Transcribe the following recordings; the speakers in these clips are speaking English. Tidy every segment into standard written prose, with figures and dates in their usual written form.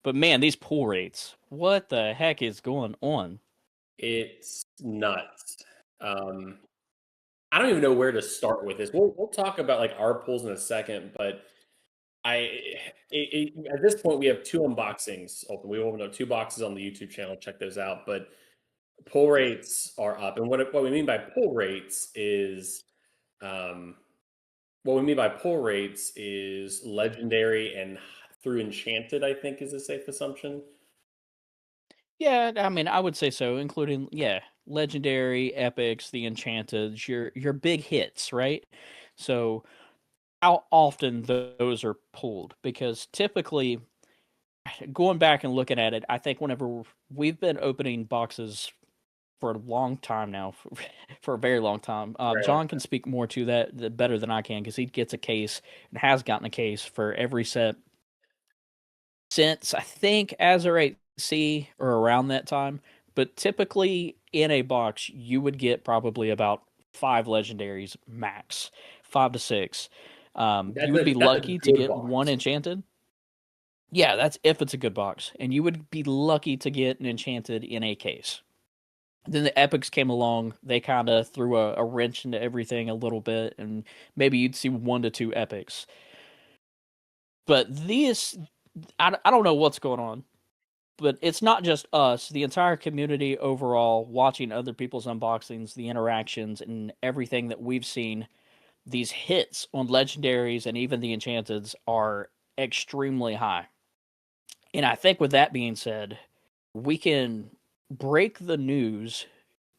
But man, these pull rates. What the heck is going on? It's nuts. Um, I don't even know where to start with this. We'll talk about like our pulls in a second, but at this point we have two unboxings open. We opened up two boxes on the YouTube channel. Check those out. But pull rates are up, and what we mean by pull rates is um, legendary and through enchanted. I think is a safe assumption. Yeah, I mean, I would say so, including legendary, epics, the enchanted, your big hits, right? So how often those are pulled? Because typically, going back and looking at it, I think whenever we've been opening boxes for a long time now, for a very long time. Very long John can speak more to that better than I can because he gets a case and has gotten a case for every set since I think Azure 8C or around that time. But typically in a box, you would get probably about five legendaries max, 5 to 6. You would be That's a lucky to good get one box. enchanted. Yeah, that's if it's a good box, and you would be lucky to get an enchanted in a case. Then the epics came along. They kind of threw a wrench into everything a little bit, and maybe you'd see 1 to 2 epics. But these, I don't know what's going on, but it's not just us. The entire community overall, watching other people's unboxings, the interactions, and everything that we've seen, these hits on legendaries and even the enchanteds are extremely high. And I think with that being said, we can break the news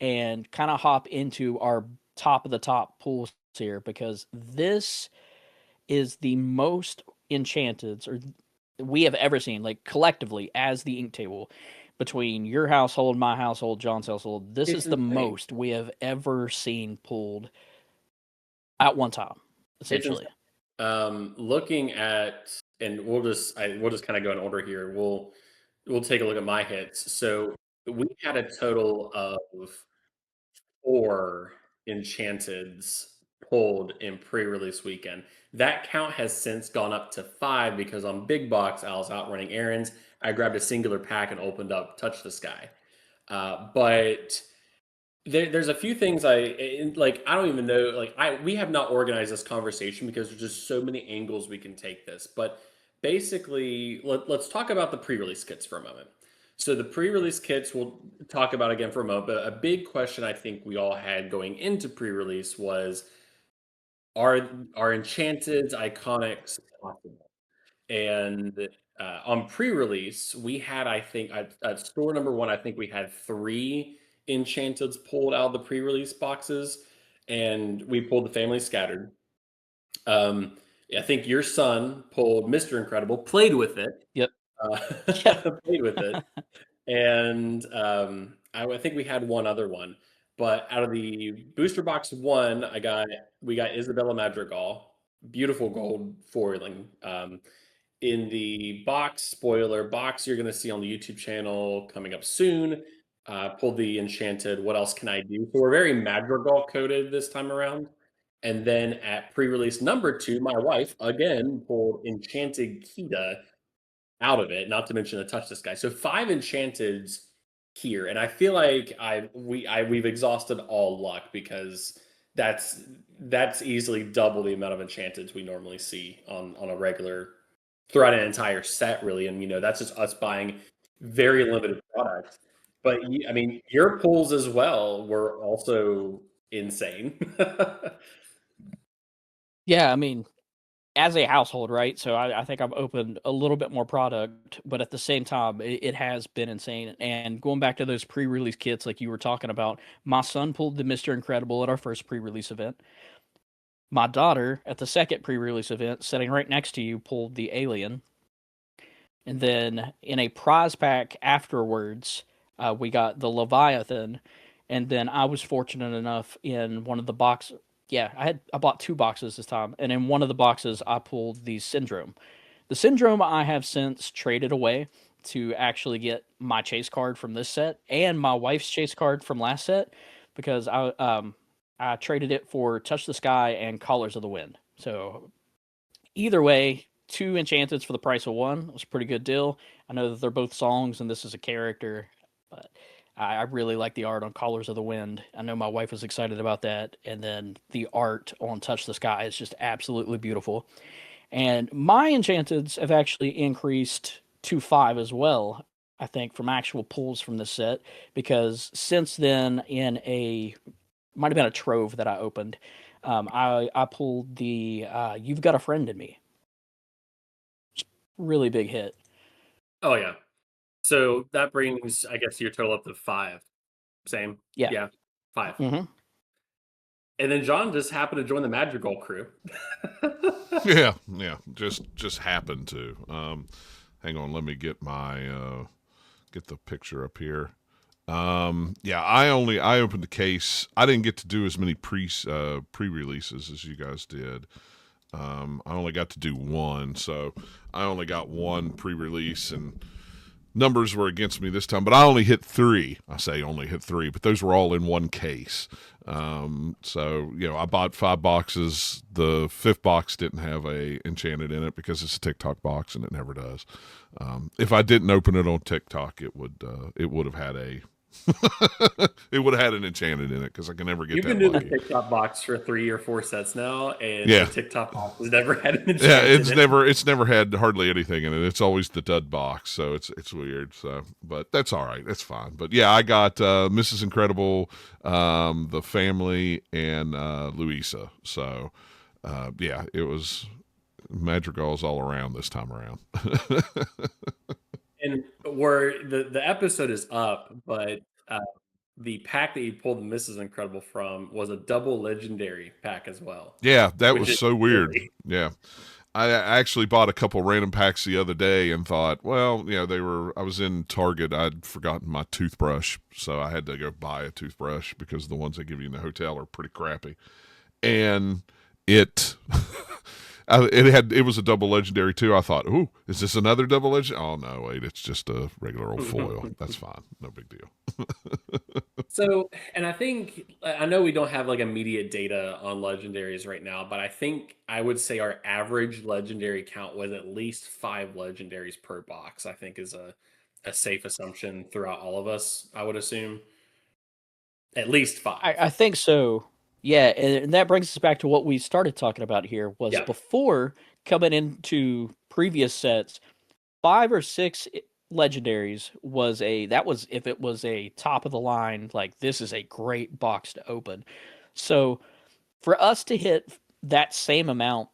and kind of hop into our top of the top pools here because this is the most enchanted or we have ever seen, like collectively as the ink table between your household, my household, John's household. This It's is the insane. most we have ever seen pulled at one time, It's essentially. insane. Looking at, and we'll just kind of go in order here. We'll take a look at my hits. So we had a total of four enchanteds pulled in pre-release weekend. That count has since gone up to five because on big box I was out running errands. I grabbed a singular pack and opened up Touch the Sky. But there's a few things like. I don't even know. Like we have not organized this conversation because there's just so many angles we can take this. But basically, let's talk about the pre-release kits for a moment. So the pre-release kits we'll talk about again for a moment. But a big question I think we all had going into pre-release was are enchanted iconics possible? And on pre-release, we had, I think, at store number one, I think we had three enchanteds pulled out of the pre-release boxes, and we pulled the Family Scattered. Um, I think your son pulled Mr. Incredible, played with it, Yep. uh, Yep. played with it, and I think we had one other one. But out of the booster box one, we got Isabella Madrigal, beautiful gold foiling. In the box spoiler box you're going to see on the YouTube channel coming up soon. Pulled the enchanted. What else can I do? So we're very Madrigal coded this time around. And then at pre-release number two, my wife again pulled enchanted Kita out of it. Not to mention a touch this guy. So five enchanteds here, and I feel like we've exhausted all luck because that's that's easily double the amount of enchanteds we normally see on a regular throughout an entire set, really. And that's just us buying very limited products. But I mean, your pulls as well were also insane. Yeah, I mean, as a household, right? So I think I've opened a little bit more product, but at the same time, it has been insane. And going back to those pre-release kits, like you were talking about, my son pulled the Mister Incredible at our first pre-release event. My daughter at the second pre-release event, sitting right next to you, pulled the Alien. And then in a prize pack afterwards, we got the Leviathan. And then I was fortunate enough in one of the boxes. Yeah, I bought 2 boxes this time, and in one of the boxes I pulled the Syndrome. The Syndrome I have since traded away to actually get my chase card from this set and my wife's chase card from last set because I traded it for Touch the Sky and Colors of the Wind. So either way, two enchanteds for the price of one. It was a pretty good deal. I know that they're both songs and this is a character, but I really like the art on Callers of the Wind. I know my wife was excited about that, and then the art on Touch the Sky is just absolutely beautiful. And my enchanteds have actually increased to five as well. I think from actual pulls from this set because since then, in a might have been a trove that I opened, I pulled the "You've Got a Friend in Me." Really big hit. Oh yeah. So that brings, I guess, your total up to 5. Same. Yeah. Yeah, 5. Hmm. And then John just happened to join the Madrigal crew. Yeah, yeah, just happened to. Hang on, let me get my get the picture up here. Yeah, I opened the case. I didn't get to do as many pre releases as you guys did. I only got to do one, so I only got one pre release, and numbers were against me this time. But I only hit three. I say only hit three, but those were all in one case. So I bought 5 boxes. The fifth box didn't have a enchanted in it because it's a TikTok box and it never does. If I didn't open it on TikTok, it would have had a it would have had an enchanted in it because I can never get You've been that doing the lucky. TikTok box for 3 or 4 sets now, and the Yeah, TikTok box has never had an yeah, enchanted in it. it's never had hardly anything in it. It's always the dud box, so it's weird. So, but that's all right. That's fine. But yeah, I got Mrs. Incredible, the family, and Louisa. So, yeah, it was madrigals all around this time around. And where the episode is up, but the pack that you pulled the Mrs. Incredible from was a double legendary pack as well, Yeah, that which was is so weird. silly. Yeah. I actually bought a couple random packs the other day and thought, well, they were. I was in Target. I'd forgotten my toothbrush, so I had to go buy a toothbrush because the ones they give you in the hotel are pretty crappy. And it, it was a double legendary too. I thought, ooh, is this another double legend? Oh no, wait, it's just a regular old foil. That's fine, no big deal. So, and I know we don't have like immediate data on legendaries right now, but I think I would say our average legendary count was at least 5 legendaries per box. I think is a safe assumption throughout all of us. I would assume at least I 5. think so. Yeah, and that brings us back to what we started talking about here was Yeah. before coming into previous sets, five or six legendaries was a that was if it was a top of the line, like this is a great box to open. So for us to hit that same amount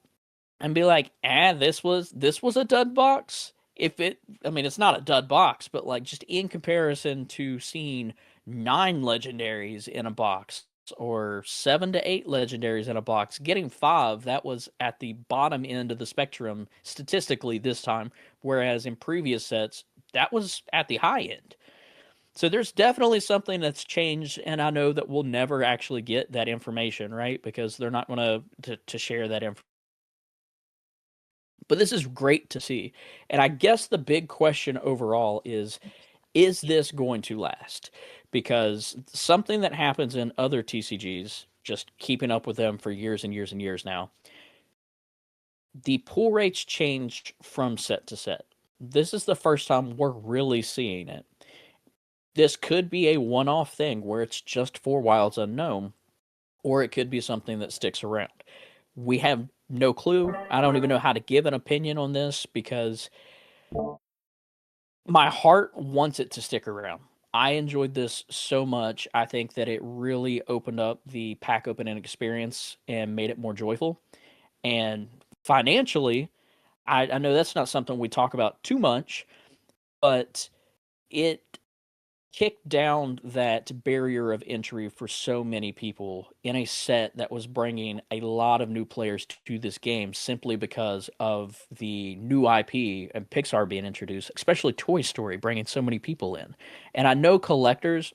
and be like, this was a dud box. If it, I mean, it's not a dud box, but like just in comparison to seeing nine legendaries in a box or 7 to 8 legendaries in a box, getting five, that was at the bottom end of the spectrum statistically this time, whereas in previous sets, that was at the high end. So there's definitely something that's changed, and I know that we'll never actually get that information, right? Because they're not going to share that information. But this is great to see. And I guess the big question overall is this going to last? Because something that happens in other TCGs, just keeping up with them for years and years and years now, the pull rates change from set to set. This is the first time we're really seeing it. This could be a one off thing where it's just for Wilds Unknown, or it could be something that sticks around. We have no clue. I don't even know how to give an opinion on this because my heart wants it to stick around. I enjoyed this so much. I think that it really opened up the pack opening experience and made it more joyful. And financially, I know that's not something we talk about too much, but it kicked down that barrier of entry for so many people in a set that was bringing a lot of new players to this game simply because of the new IP and Pixar being introduced, especially Toy Story bringing so many people in. And I know collectors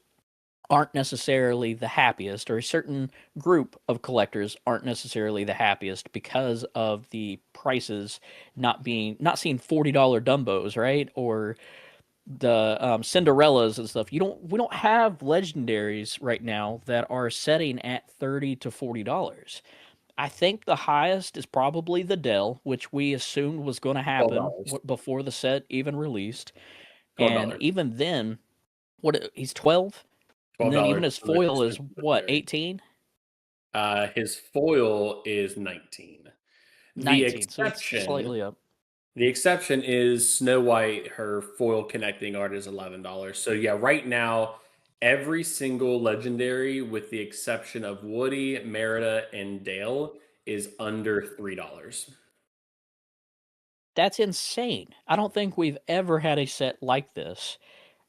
aren't necessarily the happiest, or a certain group of collectors aren't necessarily the happiest because of the prices not seeing $40 Dumbos, right? Or the Cinderellas and stuff. We don't have legendaries right now that are setting at $30 to $40. I think the highest is probably the Dell, which we assumed was going to twelve happen dollars. before the set even released. And $12. even then, he's 12, and Twelve then even dollars his for the most foil is expensive what, legendary. 18? His foil is 19. The 19, so it's exception slightly up. The exception is Snow White. Her foil connecting art is $11. So yeah, right now every single legendary, with the exception of Woody, Merida, and Dale, is under $3. That's insane. I don't think we've ever had a set like this.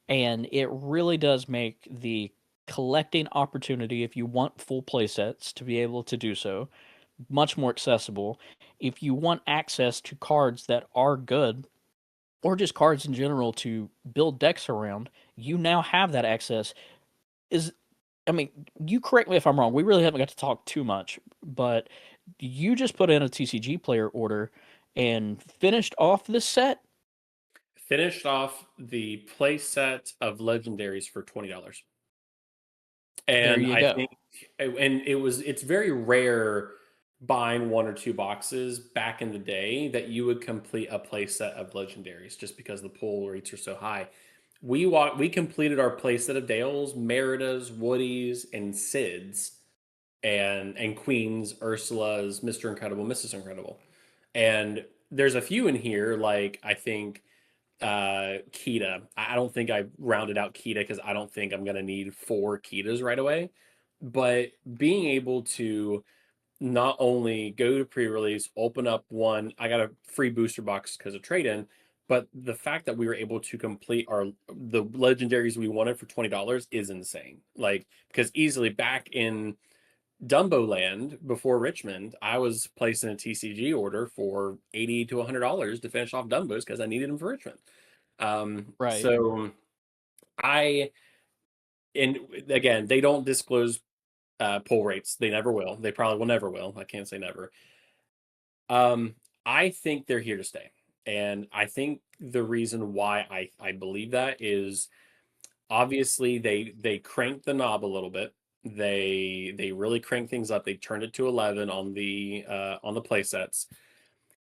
And it really does make the collecting opportunity, if you want full playsets to be able to do so, much more accessible. If you want access to cards that are good, or just cards in general to build decks around, you now have that access. Is I mean, you correct me if I'm wrong. We really haven't got to talk too much, but you just put in a TCG player order and finished off this set. Finished off the play set of legendaries for $20. There And you I go. think, and it's very rare buying one or two boxes back in the day that you would complete a playset of legendaries just because the pull rates are so high. We completed our playset of Dales, Meridas, Woodies, and Sids, and Queens, Ursulas, Mr. Incredible, Mrs. Incredible. And there's a few in here, like I think Kita. I don't think I rounded out Kita because I don't think I'm gonna need four Kitas right away. But being able to not only go to pre-release, open up one, I got a free booster box because of trade-in, but the fact that we were able to complete the legendaries we wanted for $20 is insane. Like, because easily back in Dumbo Land before Richmond, I was placing a TCG order for $80 to $100 to finish off Dumbos because I needed them for Richmond. Right. So I, and again, they don't disclose pull rates. They never will. They probably will never will. I can't say never. Um, I think they're here to stay. And I think the reason why I believe that is obviously they cranked the knob a little bit. They really cranked things up. They turned it to 11 on the play sets.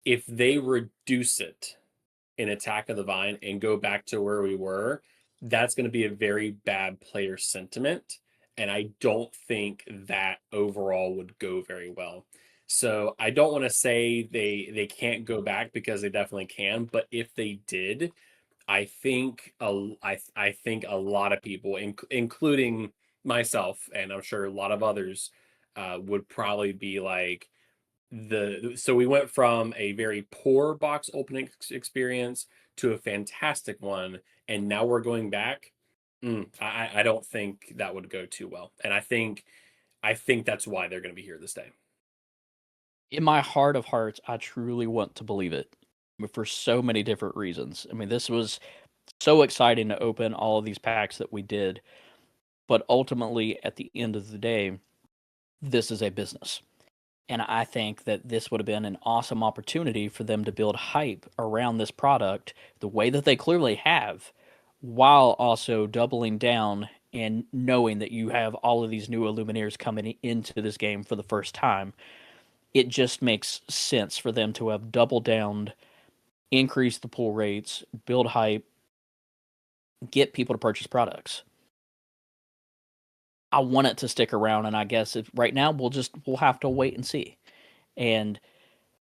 If they reduce it in Attack of the Vine and go back to where we were, that's going to be a very bad player sentiment. And I don't think that overall would go very well. So I don't want to say they can't go back because they definitely can, but if they did, I think a lot of people, including myself, and I'm sure a lot of others, would probably be like, so we went from a very poor box opening experience to a fantastic one, and now we're going back. I don't think that would go too well, and I think that's why they're going to be here this day. In my heart of hearts, I truly want to believe it, but for so many different reasons. I mean, this was so exciting to open all of these packs that we did, but ultimately, at the end of the day, this is a business. And I think that this would have been an awesome opportunity for them to build hype around this product the way that they clearly have, while also doubling down and knowing that you have all of these new Illuminaires coming into this game for the first time. It just makes sense for them to have doubled down, increase the pull rates, build hype, get people to purchase products. I want it to stick around, and I guess if right now we'll have to wait and see. And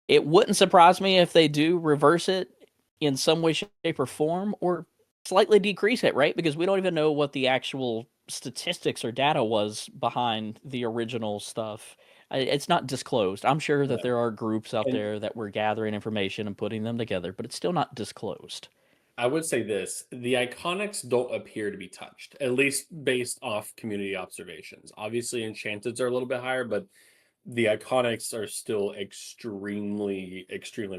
it wouldn't surprise me if they do reverse it in some way, shape, or form, or slightly decrease it, right? Because we don't even know what the actual statistics or data was behind the original stuff. It's not disclosed. I'm sure that Yeah. there are groups out And there that were gathering information and putting them together, but it's still not disclosed. I would say this: the iconics don't appear to be touched, at least based off community observations. Obviously, enchanteds are a little bit higher, but the iconics are still extremely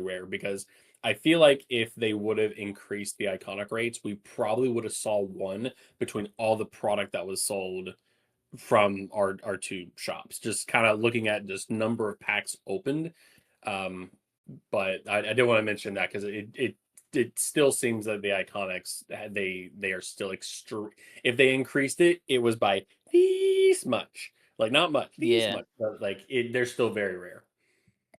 rare because I feel like if they would have increased the iconic rates, we probably would have saw one between all the product that was sold from our two shops. Just kind of looking at just number of packs opened. Um, but I did want to mention that because it still seems that the iconics they are still extreme. If they increased it, it was by this much. Like not much, these Yeah. much, but like they're still very rare.